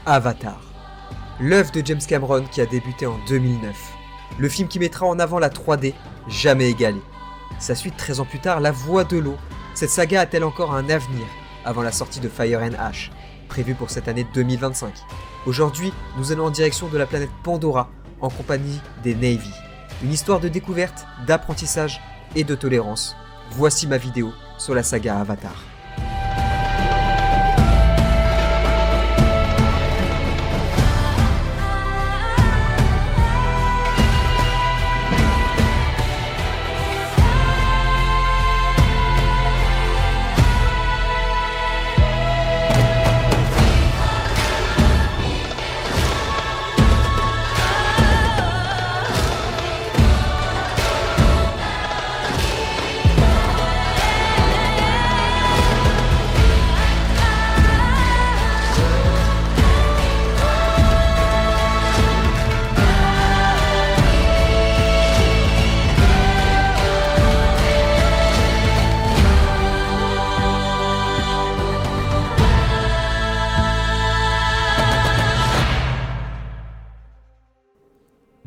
Avatar, l'œuvre de James Cameron qui a débuté en 2009. Le film qui mettra en avant la 3D jamais égalée. Sa suite 13 ans plus tard, La Voix de l'eau. Cette saga a-t-elle encore un avenir avant la sortie de Fire and Ash, prévue pour cette année 2025? Aujourd'hui, nous allons en direction de la planète Pandora en compagnie des Na'vi. Une histoire de découverte, d'apprentissage et de tolérance. Voici ma vidéo sur la saga Avatar.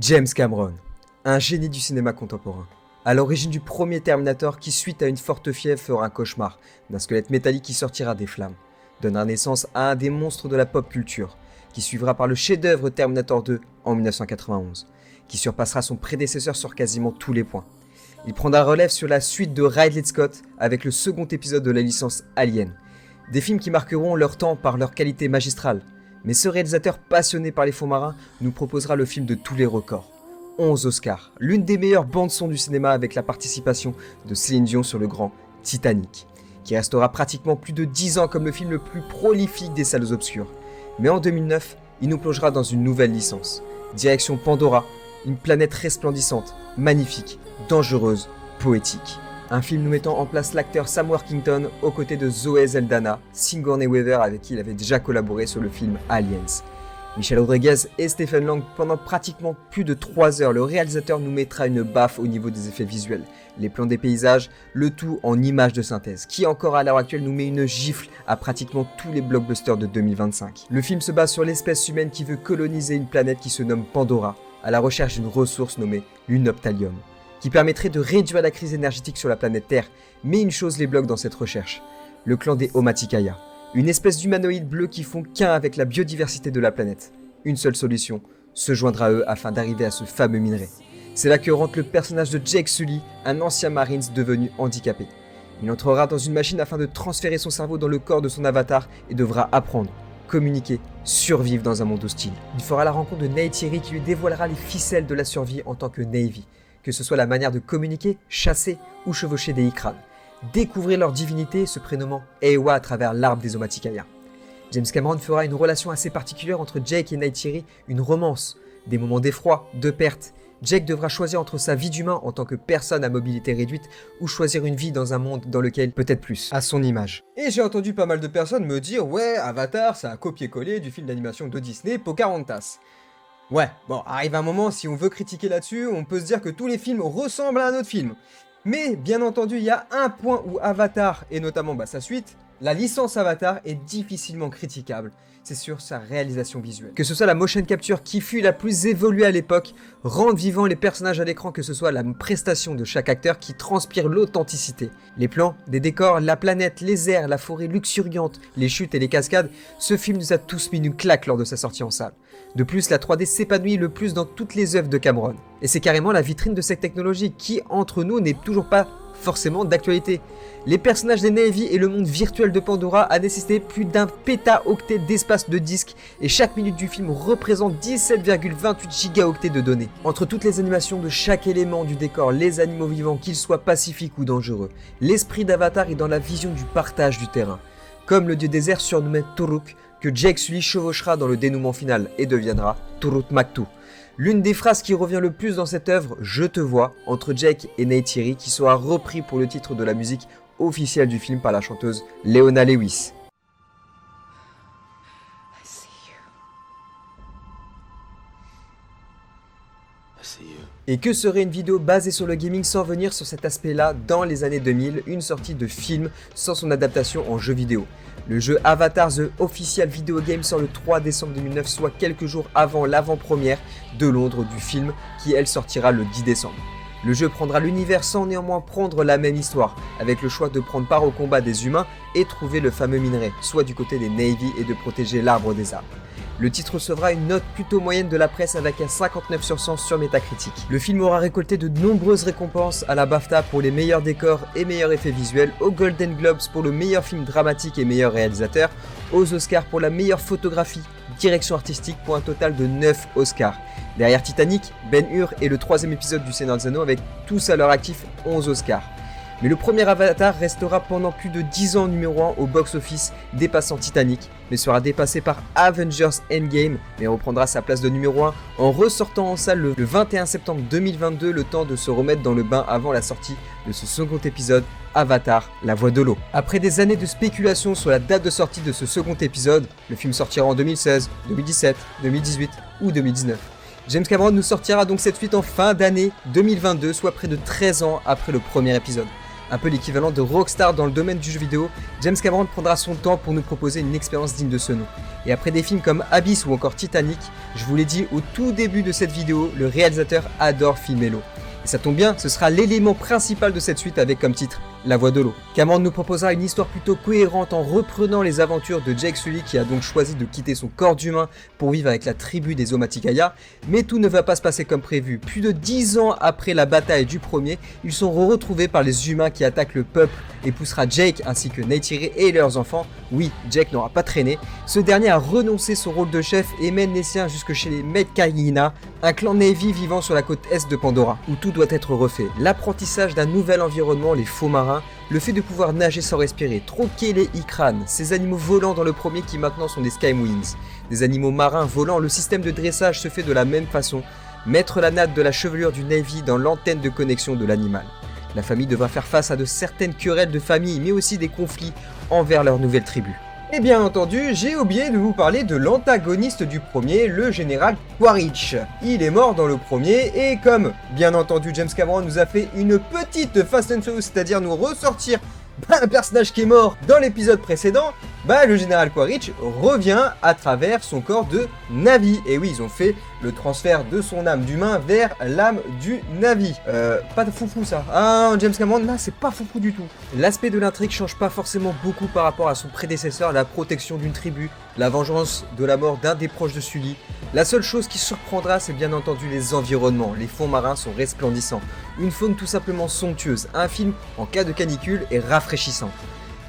James Cameron, un génie du cinéma contemporain. À l'origine du premier Terminator qui, suite à une forte fièvre, fera un cauchemar d'un squelette métallique qui sortira des flammes, donnera naissance à un des monstres de la pop culture, qui suivra par le chef-d'œuvre Terminator 2 en 1991, qui surpassera son prédécesseur sur quasiment tous les points. Il prendra relève sur la suite de Ridley Scott avec le second épisode de la licence Alien. Des films qui marqueront leur temps par leur qualité magistrale. Mais ce réalisateur passionné par les fonds marins nous proposera le film de tous les records. 11 Oscars, l'une des meilleures bandes-son du cinéma avec la participation de Céline Dion sur le grand Titanic, qui restera pratiquement plus de 10 ans comme le film le plus prolifique des salles obscures. Mais en 2009, il nous plongera dans une nouvelle licence. Direction Pandora, une planète resplendissante, magnifique, dangereuse, poétique. Un film nous mettant en place l'acteur Sam Worthington aux côtés de Zoé Saldana, Sigourney Weaver avec qui il avait déjà collaboré sur le film Aliens. Michel Rodriguez et Stephen Lang, pendant pratiquement plus de 3 heures, le réalisateur nous mettra une baffe au niveau des effets visuels, les plans des paysages, le tout en images de synthèse, qui encore à l'heure actuelle nous met une gifle à pratiquement tous les blockbusters de 2025. Le film se base sur l'espèce humaine qui veut coloniser une planète qui se nomme Pandora, à la recherche d'une ressource nommée l'unobtalium, qui permettrait de réduire la crise énergétique sur la planète Terre, mais une chose les bloque dans cette recherche, le clan des Omaticaya, une espèce d'humanoïdes bleus qui font qu'un avec la biodiversité de la planète. Une seule solution, se joindre à eux afin d'arriver à ce fameux minerai. C'est là que rentre le personnage de Jake Sully, un ancien Marines devenu handicapé. Il entrera dans une machine afin de transférer son cerveau dans le corps de son avatar et devra apprendre, communiquer, survivre dans un monde hostile. Il fera la rencontre de Neytiri qui lui dévoilera les ficelles de la survie en tant que Na'vi, que ce soit la manière de communiquer, chasser ou chevaucher des Ikran. Découvrir leur divinité se prénommant Eywa à travers l'arbre des Omaticaya. James Cameron fera une relation assez particulière entre Jake et Neytiri, une romance, des moments d'effroi, de perte. Jake devra choisir entre sa vie d'humain en tant que personne à mobilité réduite ou choisir une vie dans un monde dans lequel peut-être plus, à son image. Et j'ai entendu pas mal de personnes me dire « Ouais, Avatar, c'est un copier-coller du film d'animation de Disney, Pocahontas ». Ouais, bon, arrive un moment, si on veut critiquer là-dessus, on peut se dire que tous les films ressemblent à un autre film. Mais, bien entendu, il y a un point où Avatar, et notamment sa suite, la licence Avatar est difficilement critiquable, c'est sur sa réalisation visuelle. Que ce soit la motion capture qui fut la plus évoluée à l'époque, rendre vivant les personnages à l'écran, que ce soit la prestation de chaque acteur qui transpire l'authenticité. Les plans, des décors, la planète, les airs, la forêt luxuriante, les chutes et les cascades, ce film nous a tous mis une claque lors de sa sortie en salle. De plus, la 3D s'épanouit le plus dans toutes les œuvres de Cameron. Et c'est carrément la vitrine de cette technologie qui, entre nous, n'est toujours pas forcément d'actualité. Les personnages des Na'vi et le monde virtuel de Pandora a nécessité plus d'un pétaoctet d'espace de disque et chaque minute du film représente 17,28 gigaoctets de données. Entre toutes les animations de chaque élément du décor, les animaux vivants, qu'ils soient pacifiques ou dangereux, l'esprit d'Avatar est dans la vision du partage du terrain. Comme le dieu désert surnommé Turuk, que Jake Sully chevauchera dans le dénouement final et deviendra Turut Maktu. L'une des phrases qui revient le plus dans cette œuvre, Je te vois, entre Jake et Neytiri, qui sera repris pour le titre de la musique officielle du film par la chanteuse Leona Lewis. I Et que serait une vidéo basée sur le gaming sans venir sur cet aspect-là dans les années 2000, une sortie de film sans son adaptation en jeu vidéo. Le jeu Avatar The Official Video Game sort le 3 décembre 2009, soit quelques jours avant l'avant-première de Londres du film qui elle sortira le 10 décembre. Le jeu prendra l'univers sans néanmoins prendre la même histoire, avec le choix de prendre part au combat des humains et trouver le fameux minerai, soit du côté des Navy et de protéger l'arbre des arbres. Le titre recevra une note plutôt moyenne de la presse avec un 59 sur 100 sur Metacritic. Le film aura récolté de nombreuses récompenses à la BAFTA pour les meilleurs décors et meilleurs effets visuels, aux Golden Globes pour le meilleur film dramatique et meilleur réalisateur, aux Oscars pour la meilleure photographie, direction artistique pour un total de 9 Oscars. Derrière Titanic, Ben-Hur et le 3e épisode du Seigneur des Anneaux avec tous à leur actif 11 Oscars. Mais le premier Avatar restera pendant plus de 10 ans numéro 1 au box-office, dépassant Titanic, mais sera dépassé par Avengers Endgame, mais reprendra sa place de numéro 1 en ressortant en salle le 21 septembre 2022, le temps de se remettre dans le bain avant la sortie de ce second épisode, Avatar, la voix de l'eau. Après des années de spéculation sur la date de sortie de ce second épisode, le film sortira en 2016, 2017, 2018 ou 2019. James Cameron nous sortira donc cette suite en fin d'année 2022, soit près de 13 ans après le premier épisode. Un peu l'équivalent de Rockstar dans le domaine du jeu vidéo, James Cameron prendra son temps pour nous proposer une expérience digne de ce nom. Et après des films comme Abyss ou encore Titanic, je vous l'ai dit au tout début de cette vidéo, le réalisateur adore filmer l'eau. Et ça tombe bien, ce sera l'élément principal de cette suite avec comme titre La voix de l'eau. Cameron nous proposera une histoire plutôt cohérente en reprenant les aventures de Jake Sully qui a donc choisi de quitter son corps d'humain pour vivre avec la tribu des Omaticaya, mais tout ne va pas se passer comme prévu. Plus de 10 ans après la bataille du premier, ils sont retrouvés par les humains qui attaquent le peuple et poussera Jake ainsi que Neytiri et leurs enfants, oui, Jake n'aura pas traîné, ce dernier a renoncé son rôle de chef et mène les siens jusque chez les Metkayina, un clan Navy vivant sur la côte est de Pandora, où tout doit être refait. L'apprentissage d'un nouvel environnement, les faux marins, le fait de pouvoir nager sans respirer, troquer les Ikran, ces animaux volants dans le premier qui maintenant sont des Skywings, des animaux marins volants, le système de dressage se fait de la même façon, mettre la natte de la chevelure du Navy dans l'antenne de connexion de l'animal. La famille devra faire face à de certaines querelles de famille, mais aussi des conflits envers leur nouvelle tribu. Et bien entendu, j'ai oublié de vous parler de l'antagoniste du premier, le général Quaritch. Il est mort dans le premier et comme, bien entendu, James Cameron nous a fait une petite Fast and Furious, c'est-à-dire nous ressortir un personnage qui est mort dans l'épisode précédent, le général Quaritch revient à travers son corps de Na'vi. Et oui, ils ont fait le transfert de son âme d'humain vers l'âme du Na'vi. Pas de foufou ça. Ah, James Cameron, là, c'est pas foufou du tout. L'aspect de l'intrigue change pas forcément beaucoup par rapport à son prédécesseur, la protection d'une tribu, la vengeance de la mort d'un des proches de Sully. La seule chose qui surprendra, c'est bien entendu les environnements. Les fonds marins sont resplendissants. Une faune tout simplement somptueuse. Un film en cas de canicule est rafraîchissant.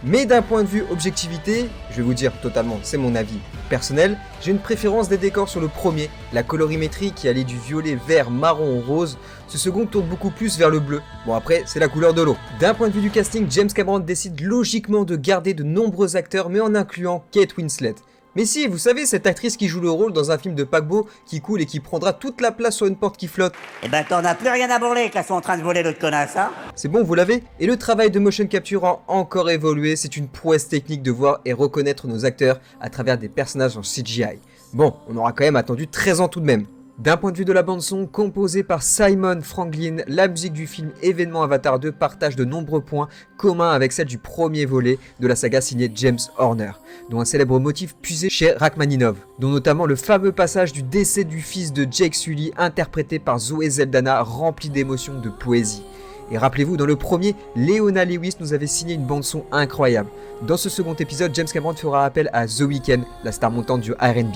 Mais d'un point de vue objectivité, je vais vous dire totalement, c'est mon avis personnel, j'ai une préférence des décors sur le premier, la colorimétrie qui allait du violet, vert, marron au rose, ce second tourne beaucoup plus vers le bleu, bon après c'est la couleur de l'eau. D'un point de vue du casting, James Cameron décide logiquement de garder de nombreux acteurs mais en incluant Kate Winslet. Mais si, vous savez, cette actrice qui joue le rôle dans un film de paquebot qui coule et qui prendra toute la place sur une porte qui flotte. Eh ben t'en as plus rien à branler qu'elles sont en train de voler l'autre connasse, hein. C'est bon, vous l'avez? Et le travail de motion capture a encore évolué, c'est une prouesse technique de voir et reconnaître nos acteurs à travers des personnages en CGI. Bon, on aura quand même attendu 13 ans tout de même. D'un point de vue de la bande-son, composée par Simon Franklin, la musique du film Événement Avatar 2 partage de nombreux points communs avec celle du premier volet de la saga signée James Horner, dont un célèbre motif puisé chez Rachmaninov, dont notamment le fameux passage du décès du fils de Jake Sully interprété par Zoé Zeldana rempli d'émotions, de poésie. Et rappelez-vous, dans le premier, Leona Lewis nous avait signé une bande-son incroyable. Dans ce second épisode, James Cameron fera appel à The Weeknd, la star montante du R&B.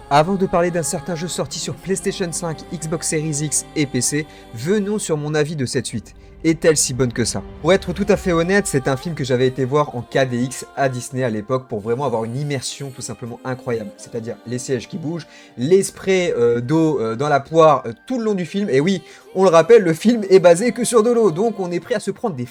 Avant de parler d'un certain jeu sorti sur PlayStation 5, Xbox Series X et PC, venons sur mon avis de cette suite. Est-elle si bonne que ça? Pour être tout à fait honnête, c'est un film que j'avais été voir en KDX à Disney à l'époque pour vraiment avoir une immersion tout simplement incroyable. C'est-à-dire les sièges qui bougent, les sprays d'eau dans la poire tout le long du film. Et oui, on le rappelle, le film est basé que sur de l'eau, donc on est prêt à se prendre des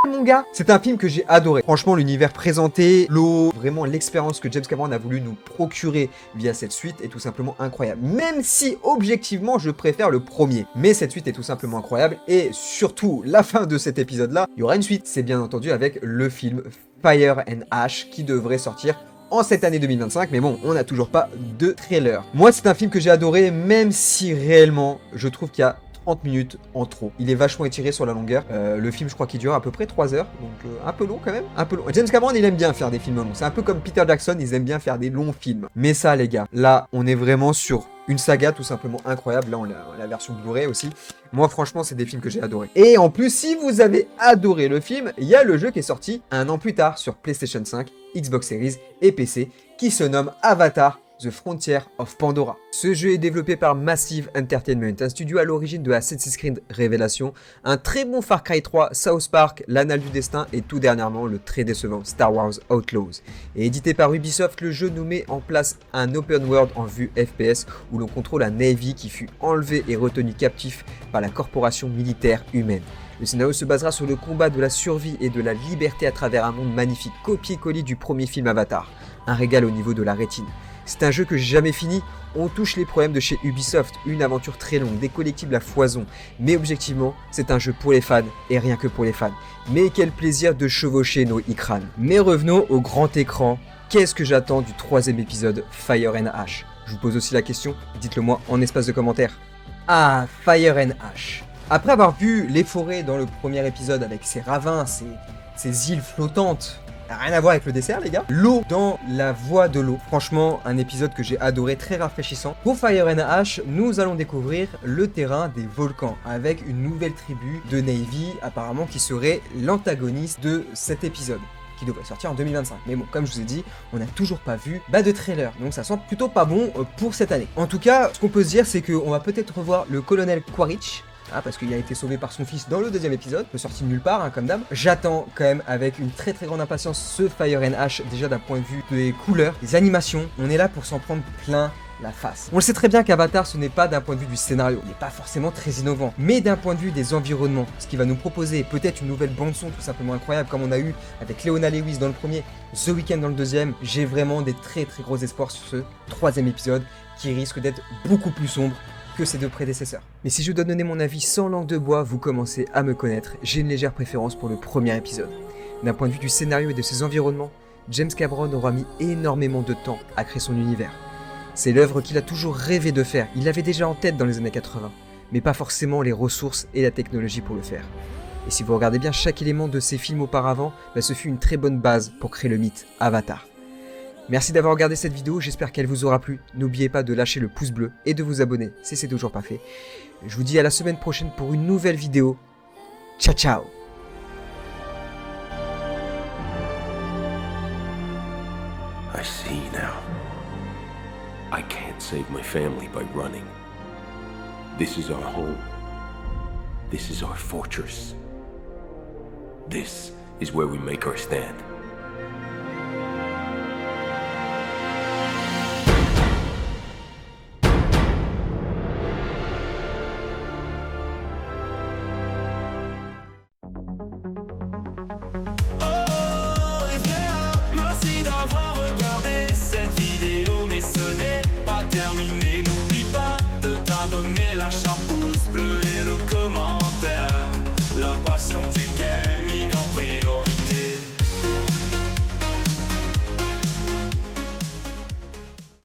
mon gars. C'est un film que j'ai adoré. Franchement, l'univers présenté, l'eau, vraiment l'expérience que James Cameron a voulu nous procurer via cette suite est tout simplement incroyable. Même si, objectivement, je préfère le premier. Mais cette suite est tout simplement incroyable. Et surtout, la fin de cet épisode-là, il y aura une suite. C'est bien entendu avec le film Fire and Ash qui devrait sortir en cette année 2025, mais bon, on n'a toujours pas de trailer. Moi, c'est un film que j'ai adoré, même si réellement, je trouve qu'il y a 30 minutes en trop. Il est vachement étiré sur la longueur. Le film, je crois qu'il dure à peu près 3 heures, donc un peu long quand même, un peu long. James Cameron, il aime bien faire des films longs. C'est un peu comme Peter Jackson, ils aiment bien faire des longs films. Mais ça, les gars, là, on est vraiment sur une saga tout simplement incroyable. Là, on a la version Blu-ray aussi. Moi, franchement, c'est des films que j'ai adorés. Et en plus, si vous avez adoré le film, il y a le jeu qui est sorti un an plus tard sur PlayStation 5, Xbox Series et PC, qui se nomme Avatar: The Frontier of Pandora. Ce jeu est développé par Massive Entertainment, un studio à l'origine de Assassin's Creed Révélation, un très bon Far Cry 3, South Park, L'Anal du Destin et tout dernièrement le très décevant Star Wars Outlaws. Et édité par Ubisoft, le jeu nous met en place un open world en vue FPS où l'on contrôle un Navy qui fut enlevé et retenu captif par la corporation militaire humaine. Le scénario se basera sur le combat de la survie et de la liberté à travers un monde magnifique, copié-collé du premier film Avatar. Un régal au niveau de la rétine. C'est un jeu que j'ai jamais fini, on touche les problèmes de chez Ubisoft, une aventure très longue, des collectibles à foison, mais objectivement, c'est un jeu pour les fans, et rien que pour les fans. Mais quel plaisir de chevaucher nos e-crânes. Mais revenons au grand écran, qu'est-ce que j'attends du 3e épisode Fire and Ash? Je vous pose aussi la question, dites-le moi en espace de commentaires. Ah, Fire and Ash. Après avoir vu les forêts dans le premier épisode avec ses ravins, ces îles flottantes, rien à voir avec le dessert les gars. L'eau dans la voie de l'eau. Franchement, un épisode que j'ai adoré, très rafraîchissant. Pour Fire and Ash, nous allons découvrir le terrain des volcans avec une nouvelle tribu de Navy apparemment qui serait l'antagoniste de cet épisode, qui devrait sortir en 2025. Mais bon, comme je vous ai dit, on n'a toujours pas vu de trailer, donc ça sent plutôt pas bon pour cette année. En tout cas, ce qu'on peut se dire, c'est qu'on va peut-être revoir le colonel Quaritch, parce qu'il a été sauvé par son fils dans le 2e épisode, sorti de nulle part, comme d'hab. J'attends quand même avec une très grande impatience ce Fire and Ash, déjà d'un point de vue des couleurs, des animations, on est là pour s'en prendre plein la face. On le sait très bien qu'Avatar, ce n'est pas d'un point de vue du scénario, il n'est pas forcément très innovant, mais d'un point de vue des environnements, ce qui va nous proposer peut-être une nouvelle bande-son tout simplement incroyable, comme on a eu avec Leona Lewis dans le premier, The Weeknd dans le 2e. J'ai vraiment des très gros espoirs sur ce 3e épisode, qui risque d'être beaucoup plus sombre que ses 2 prédécesseurs. Mais si je dois donner mon avis sans langue de bois, vous commencez à me connaître, j'ai une légère préférence pour le premier épisode. D'un point de vue du scénario et de ses environnements, James Cameron aura mis énormément de temps à créer son univers. C'est l'œuvre qu'il a toujours rêvé de faire, il l'avait déjà en tête dans les années 80, mais pas forcément les ressources et la technologie pour le faire. Et si vous regardez bien chaque élément de ses films auparavant, ce fut une très bonne base pour créer le mythe Avatar. Merci d'avoir regardé cette vidéo, j'espère qu'elle vous aura plu. N'oubliez pas de lâcher le pouce bleu et de vous abonner si c'est toujours pas fait. Je vous dis à la semaine prochaine pour une nouvelle vidéo. Ciao ciao. I see now. I can't save my family by running. This is our home. This is our fortress. This is where we make our stand. Merci d'avoir regardé cette vidéo, mais ce n'est pas terminé. N'oublie pas de t'abonner, lâche un pouce bleu et le commentaire. La passion du